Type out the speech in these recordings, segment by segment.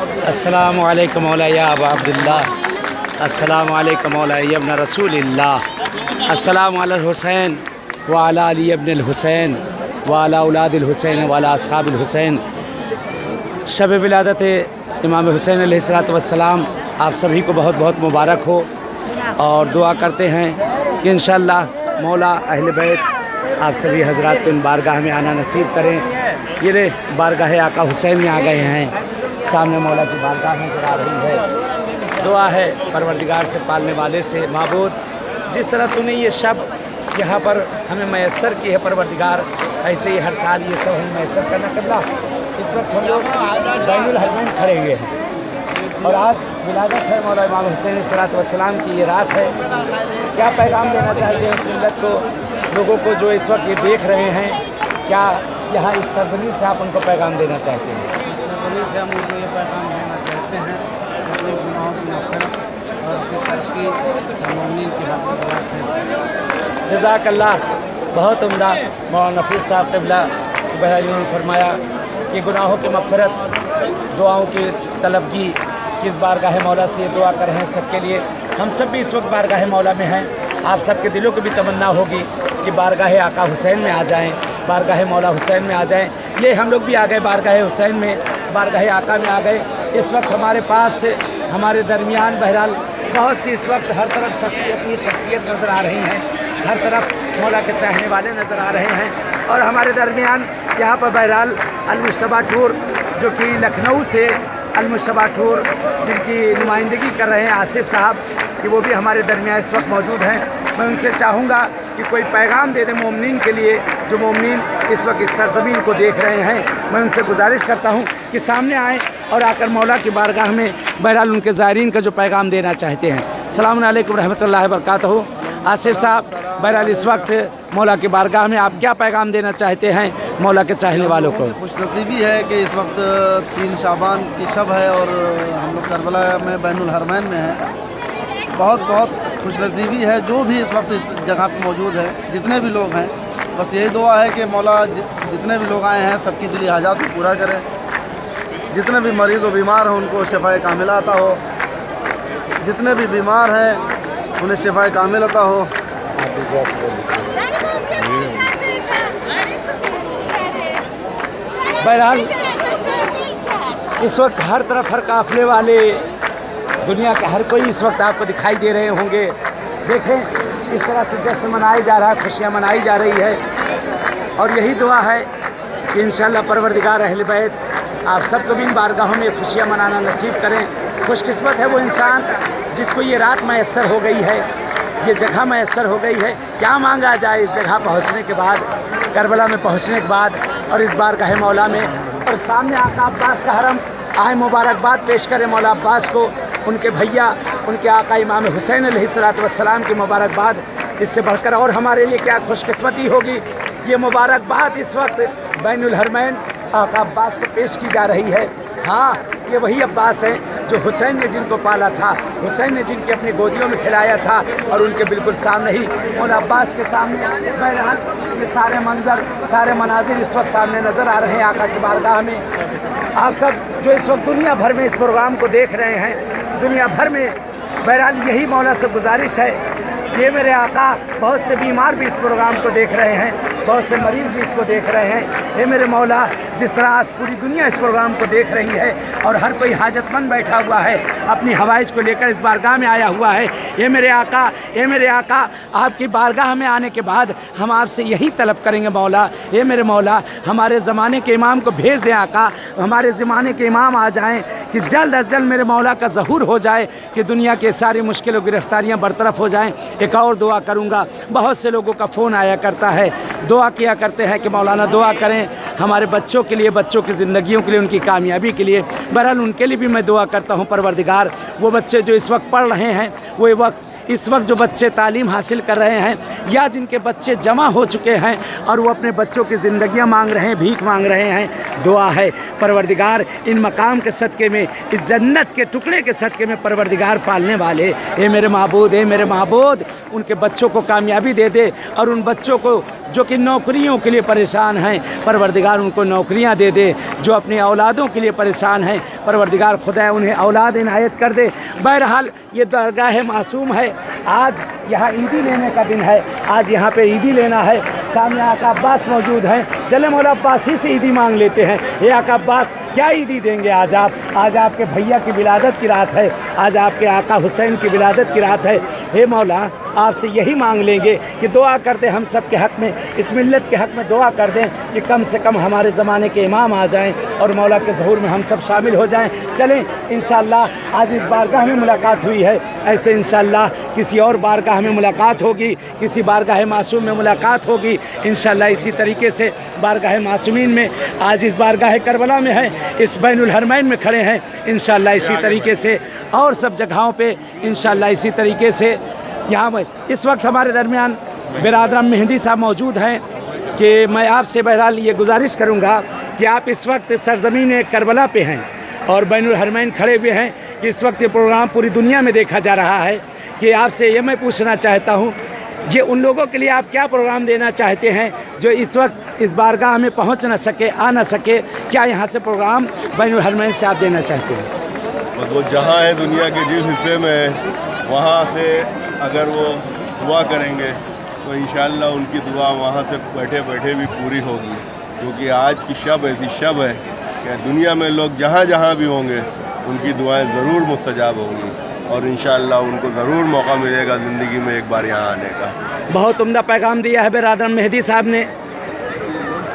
السلام علیکم مولاي ابا عبداللہ، السلام علیکم مولاي ابن رسول اللہ، السلام علی الحسین وعلی علی ابن الحسین وعلی اولاد الحسین وعلی اصحاب الحسین۔ شب ولادت امام حسین علیہ السلام آپ سبھی کو بہت بہت مبارک ہو، اور دعا کرتے ہیں کہ انشاءاللہ مولا اہل بیت آپ سبھی حضرات کو ان بارگاہ میں آنا نصیب کریں۔ یہ لے بارگاہ آقا حسین میں آ گئے ہیں، سامنے مولا کی بارگاہ نظر آ رہی ہے۔ دعا ہے پروردگار سے، پالنے والے سے، معبود جس طرح تو نے یہ شب یہاں پر ہمیں میسر کی ہے پروردگار، ایسے ہی ہر سال یہ شب ہمیں میسر کرنا کرنا۔ اس وقت ہم لوگ بین الحرمین کھڑے ہوئے ہیں، اور آج ولادت ہے مولا امام حسین علیہ السلام کی، یہ رات ہے۔ کیا پیغام دینا چاہتے ہیں اس ملت کو، لوگوں کو جو اس وقت یہ دیکھ رہے ہیں؟ کیا یہاں اس سرزمین سے آپ ان کو پیغام دینا چاہتے ہیں؟ سرزمین سے ہم ان کو یہ پیغام دینا چاہتے ہیں اپنے گناہوں کی مغفرت اور اپنی ترقی مومنین کی حق میں دعا کریں۔ جزاک اللہ، بہت عمدہ۔ مولانا نفیس صاحب قبلہ بہرحال فرمایا کہ گناہوں کی مغفرت، دعاؤں کی طلبگی، کس بارگاہ مولا سے یہ دعا کر رہے ہیں سب کے لیے۔ ہم سب بھی اس وقت بارگاہ مولا میں ہیں، آپ سب کے دلوں کو بھی تمنا ہوگی کہ بارگاہ آقا حسین میں آ جائیں، بارگاہ مولا حسین میں آ جائیں۔ یہ ہم لوگ بھی آ گئے بارگاہ حسین میں، بارگاہ آقا میں آ گئے۔ اس وقت ہمارے پاس ہمارے درمیان بہرحال بہت سی اس وقت ہر طرف شخصیت نظر آ رہی ہیں، ہر طرف مولا کے چاہنے والے نظر آ رہے ہیں، اور ہمارے درمیان یہاں پر بہرحال المجتبیٰ ٹور جو کہ لکھنؤ سے المجتبیٰ ٹور جن کی نمائندگی کر رہے ہیں آصف صاحب، کہ وہ بھی ہمارے درمیان اس وقت موجود ہیں۔ میں ان سے چاہوں گا کہ کوئی پیغام دے دیں مومنین کے لیے، جو مومنین اس وقت اس سرزمین کو دیکھ رہے ہیں۔ میں ان سے گزارش کرتا ہوں کہ سامنے آئیں اور آ کر مولا کی بارگاہ میں بہرحال ان کے زائرین کا جو پیغام دینا چاہتے ہیں۔ السلام علیکم رحمۃ اللہ وبرکاتہ۔ آصف صاحب، بہرحال اس وقت مولا کی بارگاہ میں آپ کیا پیغام دینا چاہتے ہیں مولا کے چاہنے والوں کو؟ خوش نصیبی ہے کہ اس وقت 3 شعبان کی شب ہے اور ہم لوگ کربلا میں بین الحرمین میں ہیں۔ بہت بہت خوش نصیبی ہے جو بھی اس وقت اس جگہ پہ موجود ہے، جتنے بھی لوگ ہیں۔ بس یہی دعا ہے کہ مولا جتنے بھی لوگ آئے ہیں سب کی دلی حاجات کو پورا کرے، جتنے بھی مریض و بیمار ہیں ان کو شفاء کاملہ عطا ہو، جتنے بھی بیمار ہیں انہیں شفاء کامل عطا ہو۔ بہرحال اس وقت ہر طرف ہر قافلے والے، دنیا کا ہر کوئی اس وقت آپ کو دکھائی دے رہے ہوں گے۔ دیکھیں اس طرح سے جشن منایا جا رہا ہے، خوشیاں منائی جا رہی ہے، اور یہی دعا ہے کہ انشاءاللہ پروردگار اہل بیت آپ سب کو بھی ان بارگاہوں میں خوشیاں منانا نصیب کریں۔ خوش قسمت ہے وہ انسان جس کو یہ رات میسر ہو گئی ہے، یہ جگہ میسر ہو گئی ہے۔ کیا مانگا جائے اس جگہ پہنچنے کے بعد، کربلا میں پہنچنے کے بعد، اور اس بارگاہ مولا میں، اور سامنے آقا عباس کا حرم۔ آئے مبارکباد پیش کریں مولا عباس کو، ان کے بھیا، ان کے آقا امام حسین علیہ السلام کی مبارکباد۔ اس سے بڑھ کر اور ہمارے لیے کیا خوش قسمتی ہوگی، یہ مبارکباد اس وقت بین الحرمین آقا عباس کو پیش کی جا رہی ہے۔ ہاں، یہ وہی عباس ہیں جو حسین نے جن کو پالا تھا، حسین نے جن کی اپنی گودیوں میں کھلایا تھا، اور ان کے بالکل سامنے ہی ان عباس کے سامنے بہرحال یہ سارے منظر، سارے مناظر اس وقت سامنے نظر آ رہے ہیں آقا کی بارگاہ میں۔ آپ سب جو اس وقت دنیا بھر میں اس پروگرام کو دیکھ رہے ہیں، دنیا بھر میں بہرحال یہی مولا سے گزارش ہے، یہ میرے آقا بہت سے بیمار بھی اس پروگرام کو دیکھ رہے ہیں، بہت سے مریض بھی اس کو دیکھ رہے ہیں۔ اے میرے مولا، جس طرح آج پوری دنیا اس پروگرام کو دیکھ رہی ہے اور ہر کوئی حاجت مند بیٹھا ہوا ہے، اپنی حوائج کو لے کر اس بارگاہ میں آیا ہوا ہے، اے میرے آقا، اے میرے آقا، آپ کی بارگاہ میں آنے کے بعد ہم آپ سے یہی طلب کریں گے مولا، اے میرے مولا، ہمارے زمانے کے امام کو بھیج دیں آقا، ہمارے زمانے کے امام آ جائیں کہ جلد از جلد میرے مولا کا ظہور ہو جائے، کہ دنیا کے ساری مشکل و گرفتاریاں برطرف ہو جائیں۔ ایک اور دعا کروں گا، بہت سے لوگوں کا فون آیا کرتا ہے، دعا کیا کرتے ہیں کہ مولانا دعا کریں ہمارے بچوں کے لیے، بچوں کی زندگیوں کے لیے، ان کی کامیابی کے لیے۔ بہرحال ان کے لیے بھی میں دعا کرتا ہوں پروردگار، وہ بچے جو اس وقت پڑھ رہے ہیں وہ وقت इस वक्त जो बच्चे तालीम हासिल कर रहे हैं या जिनके बच्चे जमा हो चुके हैं और वो अपने बच्चों की ज़िंदगियाँ मांग रहे हैं, भीख मांग रहे हैं, दुआ है परवरदिगार इन मकाम के सदक़े में, इस जन्नत के टुकड़े के सदक़े में परवरदिगार पालने वाले, ए मेरे महबूद उनके बच्चों को कामयाबी दे दे और उन बच्चों को जो कि नौकरियों के लिए परेशान हैं परवरदिगार उनको नौकरियां दे दे, जो अपनी औलादों के लिए परेशान हैं परवरदिगार खुदा उन्हें औलाद इनायत कर दे। बहरहाल ये दरगाह मासूम है, आज यहाँ ईदी लेने का दिन है, आज यहाँ पे ईदी लेना है। सामने आका अब्बास मौजूद हैं, चले मौला अब्बास ही से ईदी मांग लेते हैं। ये आका अब्बास क्या ईदी देंगे आज आप? आज आपके भैया की विलादत की रात है, आज आपके आका हुसैन की विलादत की रात है। हे मौला आपसे यही मांग लेंगे कि दुआ कर दें हम सब के हक़ में, इस मिल्लत के हक़ में दुआ कर दें कि कम से कम हमारे ज़माने के इमाम आ जाएं और मौला के ज़हूर में हम सब शामिल हो जाएं। चलें इंशाअल्लाह आज इस बारगाह में मुलाकात हुई है, ऐसे इंशाअल्लाह किसी और बारगाह में मुलाकात होगी, किसी बारगाह मासूम में मुलाकात होगी इंशाअल्लाह। इसी तरीके से बारगाह मासूमीन में आज इस बारगाह करबला में है, इस बैनुल हरमैन में खड़े हैं इंशाअल्लाह। इसी तरीके से और सब जगहों पे इंशाअल्लाह इसी तरीके से यहाँ में इस वक्त हमारे दरमियान बिरादरान मेहंदी साहब मौजूद हैं कि मैं आपसे बहरहाल ये गुजारिश करूँगा कि आप इस वक्त सरज़मीन करबला पे हैं और बैनुल हरमैन खड़े हुए हैं कि इस वक्त ये प्रोग्राम पूरी दुनिया में देखा जा रहा है कि आपसे ये मैं पूछना चाहता हूँ ये उन लोगों के लिए आप क्या प्रोग्राम देना चाहते हैं जो इस वक्त इस बारगाह में पहुँच न सके, आ न सके, क्या यहाँ से प्रोग्राम बैनुल हरमैन से आप देना चाहते हैं? बस वो जहाँ है दुनिया के जिस हिस्से में वहाँ से अगर वो दुआ करेंगे तो इंशाअल्लाह उनकी दुआ वहाँ से बैठे बैठे भी पूरी होगी, क्योंकि आज की शब ऐसी शब है कि दुनिया में लोग जहाँ जहाँ भी होंगे उनकी दुआएं ज़रूर मुस्तजाब होंगी और इंशाअल्लाह उनको ज़रूर मौका मिलेगा ज़िंदगी में एक बार यहाँ आने का। बहुत उम्दा पैगाम दिया है बिरादरान मेहंदी साहब ने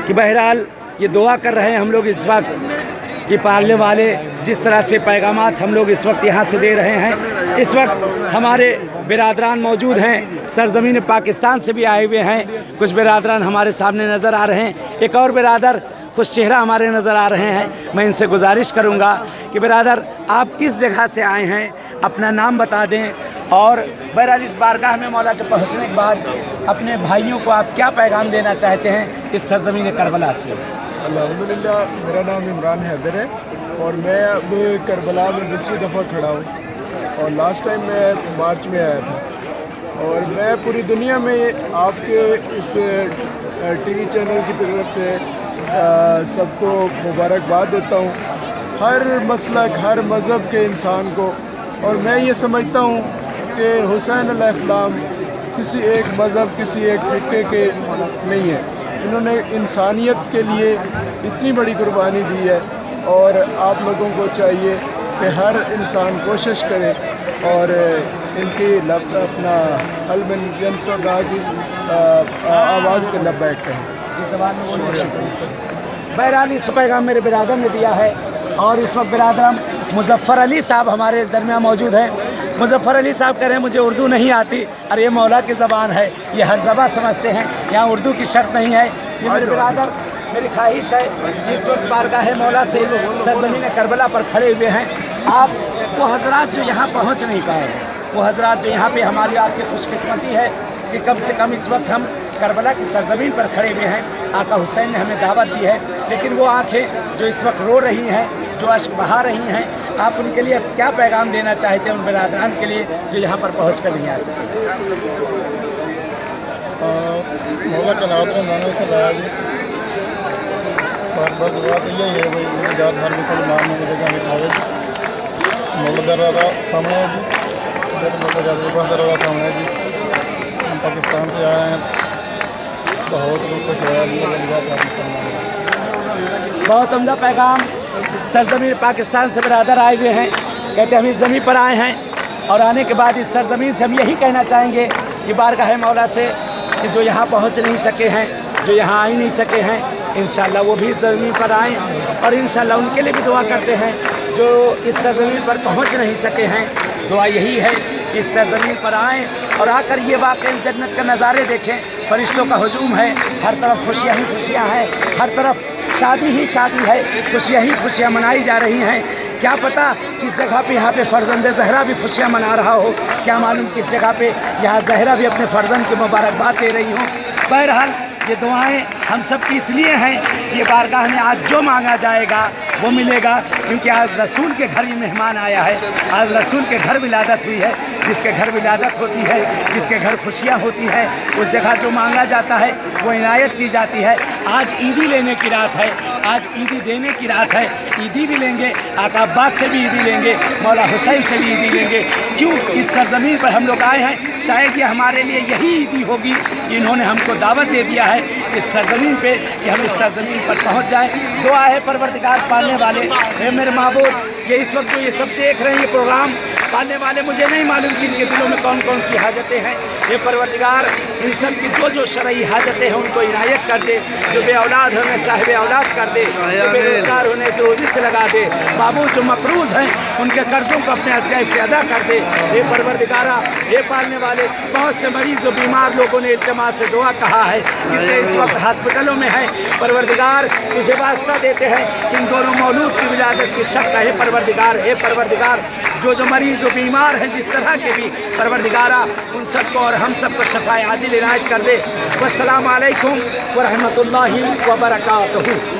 कि बहरहाल ये दुआ कर रहे हैं हम लोग इस वक्त कि पालने वाले जिस तरह से पैगामात हम लोग इस वक्त यहाँ से दे रहे हैं। इस वक्त हमारे बिरादरान मौजूद हैं, सरज़मीन पाकिस्तान से भी आए हुए हैं, कुछ बिरादरान हमारे सामने नज़र आ रहे हैं, एक और बिरादर कुछ चेहरा हमारे नज़र आ रहे हैं। मैं इनसे गुजारिश करूँगा कि बिरादर आप किस जगह से आए हैं, अपना नाम बता दें और बहरहाल इस बारगाह में मौला के पहुँचने के बाद अपने भाइयों को आप क्या पैगाम देना चाहते हैं इस सरज़मीन करबला से? अल्हम्दुलिल्लाह, मेरा नाम इमरान हैदर है और मैं अब करबला में दूसरी दफ़ा खड़ा हूँ और लास्ट टाइम मैं मार्च में आया था और मैं पूरी दुनिया में आपके इस टीवी चैनल की तरफ से सबको मुबारकबाद देता हूँ, हर मसलक हर मज़हब के इंसान को। और मैं ये समझता हूँ कि हुसैन अलैहिस्सलाम किसी एक मज़हब किसी एक फ़िक़्हे के नहीं है, इन्होंने इंसानियत के लिए इतनी बड़ी कुर्बानी दी है और आप लोगों को चाहिए कि हर इंसान कोशिश करे और इनकी अपना अलमन जनसदा की आवाज़ पे लब्बैक कहें। बहरहाल इस पैगाम मेरे बिरादर ने दिया है और इस वक्त बिरादर मुज़फ़्फ़र अली साहब हमारे दरमियान मौजूद हैं। मुज़फ़्फ़र अली साहब कह रहे हैं मुझे उर्दू नहीं आती, अरे ये मौला की ज़बान है, ये हर ज़बान समझते हैं, यहाँ उर्दू की शर्त नहीं है। ये मेरे बिरादर मेरी ख्वाहिश है कि इस वक्त बारगाह मौला से सरज़मीन करबला पर खड़े हुए हैं आप, वो हज़रात जो यहाँ पहुँच नहीं पाए, वो हज़रात जो यहाँ पे हमारी आपकी खुशकिस्मती है कि कम से कम इस वक्त हम करबला की सरज़मीन पर खड़े हुए हैं। आका हुसैन ने हमें दावत दी है, लेकिन वो आँखें जो इस वक्त रो रही हैं, जो अश्क बहा रही हैं, आप उनके लिए क्या पैगाम देना चाहते हैं उन बिरादरान के लिए जो यहाँ पर पहुँच कर नहीं आ सके? मौला का नादर मानो तो लाया जी, बात यही है भाई जात हर मुसलमान ने जगह निकाले मौला दरवाज़ा सामने है जी, मौला दरवाज़ा सामने है जी। हम पाकिस्तान से आए हैं, बहुत खुश हुआ जी। बहुत उम्दा पैगाम सरज़मीन पाकिस्तान से बिरादर आए हुए हैं, कहते हम इस ज़मीन पर आए हैं और आने के बाद इस सरज़मीन से हम यही कहना चाहेंगे कि बारगाह मौला से कि जो यहाँ पहुँच नहीं सके हैं, जो यहाँ आ ही नहीं सके हैं, इंशाअल्लाह वो भी इस ज़मीन पर आएँ और इंशाअल्लाह उनके लिए भी दुआ करते हैं जो इस सरज़मीन पर पहुँच नहीं सके हैं। दुआ यही है कि इस सरज़मीन पर आएँ और आकर ये वाकई जन्नत का नज़ारे देखें। फरिश्तों का हुजूम है, हर तरफ खुशियाँ ही खुशियाँ हैं, हर तरफ शादी ही शादी है, खुशियाँ ही खुशियाँ मनाई जा रही हैं। क्या पता किस जगह पे यहाँ पे फर्जंद ज़हरा भी खुशियाँ मना रहा हो, क्या मालूम किस जगह पे यहाँ ज़हरा भी अपने फर्जंद की मुबारकबाद दे रही हो। बहरहाल ये दुआएं हम सब की इसलिए हैं, ये बारगाह में आज जो मांगा जाएगा वो मिलेगा, क्योंकि आज रसूल के घर ही मेहमान आया है, आज रसूल के घर विलादत हुई है। जिसके घर विलादत होती है, जिसके घर खुशियाँ होती हैं, उस जगह जो मांगा जाता है वो इनायत की जाती है। आज ईदी लेने की रात है, आज ईदी देने की रात है। ईदी भी लेंगे, आका अब्बास से भी ईदी लेंगे, मौला हुसैन से भी ईदी लेंगे। क्यों? इस सरजमीन पर हम लोग आए हैं, शायद ये हमारे लिए यही ईदी होगी। इन्होंने हमको दावत दे दिया है इस सरजमीन पे कि हम इस सरजमीन पर पहुंच जाएं। दुआ है परवरदिगार पालने वाले, हे मेरे महबूब, ये इस वक्त जो ये सब देख रहे हैं ये प्रोग्राम पालने वाले, मुझे नहीं मालूम कि इनके दिलों में कौन कौन सी हाजतें हैं। ये परवरदिगार इन सब की जो जो शरई हाजतें हैं उनको इनायत कर दे। जो बे औलाद होने साहिब औलाद कर दे, जो बेरोजगार होने से रोज़ी से लगा दे। माबूद जो मकरूज़ हैं उनके कर्ज़ों को अपने अजगाइब से अदा कर दे। ये परवरदिगारा, ये पालने वाले, बहुत से मरीज़ और बीमार लोगों ने इल्तिमास से दुआ कहा है, कितने इस वक्त हॉस्पिटलों में हैं। परवरदिगार तुझे वास्ता देते हैं इन दोनों मौलूद की विलादत की शक है। परवरदिगार, हे परवरदिगार, जो जो मरीज़ और बीमार हैं जिस तरह के भी, परवरदिगारा उन सबको और हम सबको शफ़ाए आजिल इनायत कर दे। वस्सलामु अलैकुम व रहमतुल्लाहि व बरकातहू।